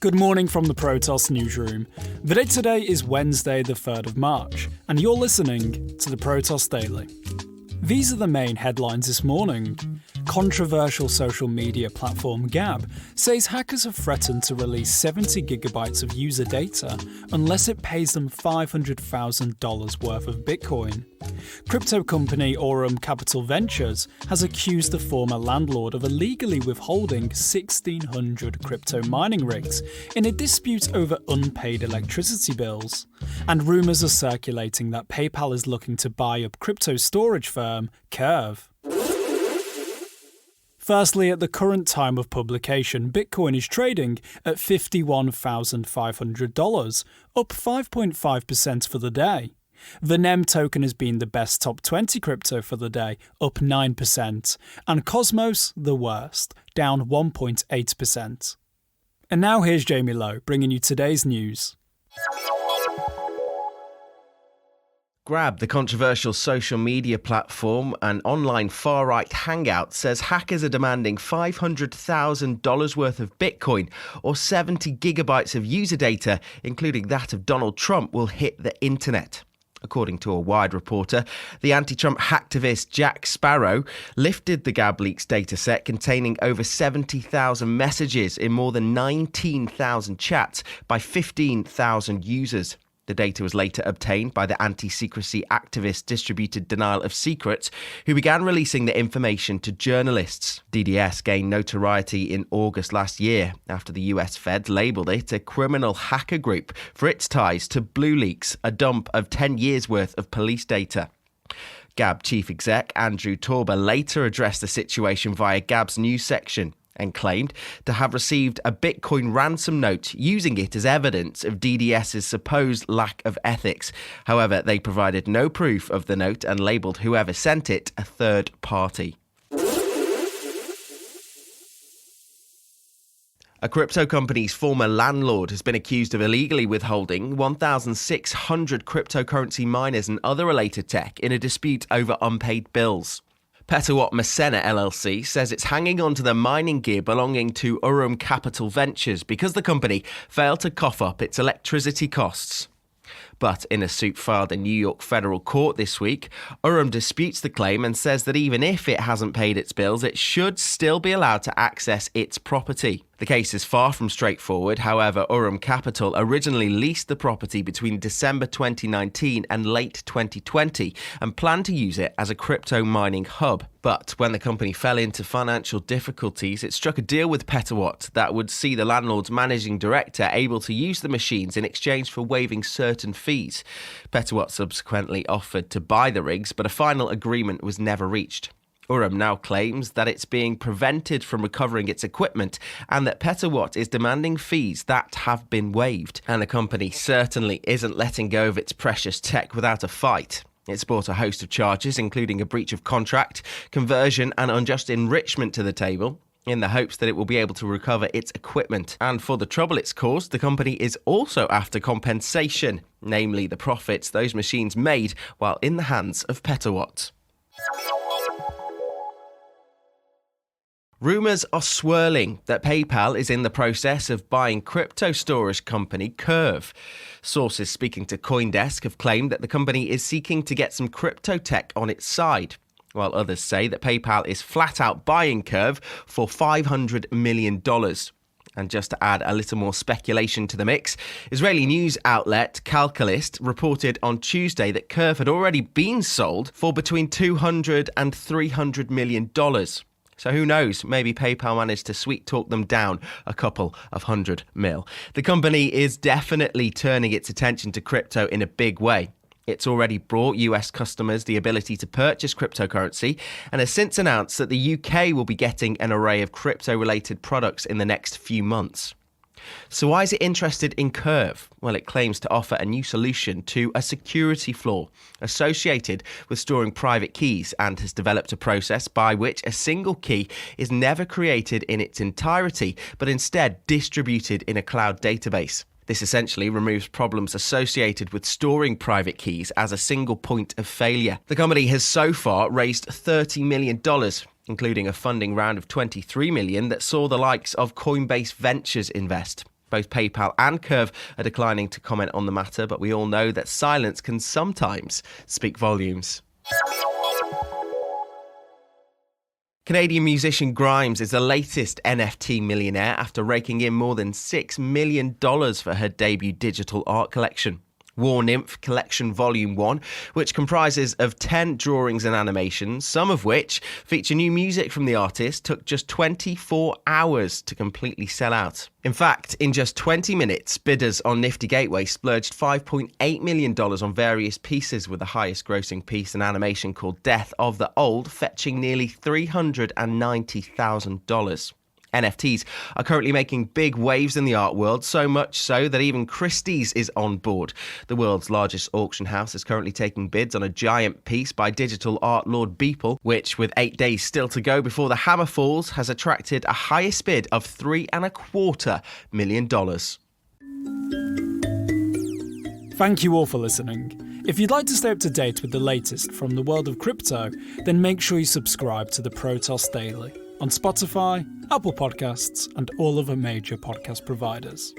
Good morning from the Protos newsroom. The date today is Wednesday, the 3rd of March, and you're listening to the Protos Daily. These are the main headlines this morning. Controversial social media platform Gab says hackers have threatened to release 70 gigabytes of user data unless it pays them $500,000 worth of Bitcoin. Crypto company Aurum Capital Ventures has accused the former landlord of illegally withholding 1,600 crypto mining rigs in a dispute over unpaid electricity bills. And rumours are circulating that PayPal is looking to buy up crypto storage firm Curve. Firstly, at the current time of publication, Bitcoin is trading at $51,500, up 5.5% for the day. The NEM token has been the best top 20 crypto for the day, up 9%, and Cosmos the worst, down 1.8%. And now here's Jamie Lowe bringing you today's news. Grab, the controversial social media platform and online far-right hangout, says hackers are demanding $500,000 worth of Bitcoin or 70 gigabytes of user data, including that of Donald Trump, will hit the internet. According to a Wired reporter, the anti-Trump hacktivist Jack Sparrow lifted the GabLeak's dataset containing over 70,000 messages in more than 19,000 chats by 15,000 users. The data was later obtained by the anti-secrecy activist Distributed Denial of Secrets, who began releasing the information to journalists. DDS gained notoriety in August last year after the US Fed labelled it a criminal hacker group for its ties to BlueLeaks, a dump of 10 years' worth of police data. Gab chief exec Andrew Torber later addressed the situation via Gab's news section and claimed to have received a Bitcoin ransom note using it as evidence of DDS's supposed lack of ethics. However, they provided no proof of the note and labelled whoever sent it a third party. A crypto company's former landlord has been accused of illegally withholding 1,600 cryptocurrency miners and other related tech in a dispute over unpaid bills. Petawatt Masena LLC says it's hanging on to the mining gear belonging to Aurum Capital Ventures because the company failed to cough up its electricity costs. But in a suit filed in New York federal court this week, Aurum disputes the claim and says that even if it hasn't paid its bills, it should still be allowed to access its property. The case is far from straightforward. However, Aurum Capital originally leased the property between December 2019 and late 2020 and planned to use it as a crypto mining hub. But when the company fell into financial difficulties, it struck a deal with Petawatt that would see the landlord's managing director able to use the machines in exchange for waiving certain fees. Petawatt subsequently offered to buy the rigs, but a final agreement was never reached. Aurum now claims that it's being prevented from recovering its equipment and that Petawatt is demanding fees that have been waived. And the company certainly isn't letting go of its precious tech without a fight. It's brought a host of charges, including a breach of contract, conversion and unjust enrichment to the table, in the hopes that it will be able to recover its equipment. And for the trouble it's caused, the company is also after compensation, namely the profits those machines made while in the hands of Petawatt. Rumours are swirling that PayPal is in the process of buying crypto storage company Curve. Sources speaking to CoinDesk have claimed that the company is seeking to get some crypto tech on its side, while others say that PayPal is flat out buying Curve for $500 million. And just to add a little more speculation to the mix, Israeli news outlet Calcalist reported on Tuesday that Curve had already been sold for between $200 and $300 million. So who knows, maybe PayPal managed to sweet talk them down a couple of $100 million. The company is definitely turning its attention to crypto in a big way. It's already brought US customers the ability to purchase cryptocurrency and has since announced that the UK will be getting an array of crypto-related products in the next few months. So why is it interested in Curve? Well, it claims to offer a new solution to a security flaw associated with storing private keys and has developed a process by which a single key is never created in its entirety, but instead distributed in a cloud database. This essentially removes problems associated with storing private keys as a single point of failure. The company has so far raised $30 million, including a funding round of $23 million that saw the likes of Coinbase Ventures invest. Both PayPal and Curve are declining to comment on the matter, but we all know that silence can sometimes speak volumes. Canadian musician Grimes is the latest NFT millionaire after raking in more than $6 million for her debut digital art collection. War Nymph Collection Volume 1, which comprises of 10 drawings and animations, some of which feature new music from the artist, took just 24 hours to completely sell out. In fact, in just 20 minutes, bidders on Nifty Gateway splurged $5.8 million on various pieces, with the highest grossing piece, an animation called Death of the Old, fetching nearly $390,000. NFTs are currently making big waves in the art world, so much so that even Christie's is on board. The world's largest auction house is currently taking bids on a giant piece by digital art lord Beeple, which, with 8 days still to go before the hammer falls, has attracted a highest bid of $3.25 million. Thank you all for listening. If you'd like to stay up to date with the latest from the world of crypto, then make sure you subscribe to the Protos Daily on Spotify, Apple Podcasts, and all other major podcast providers.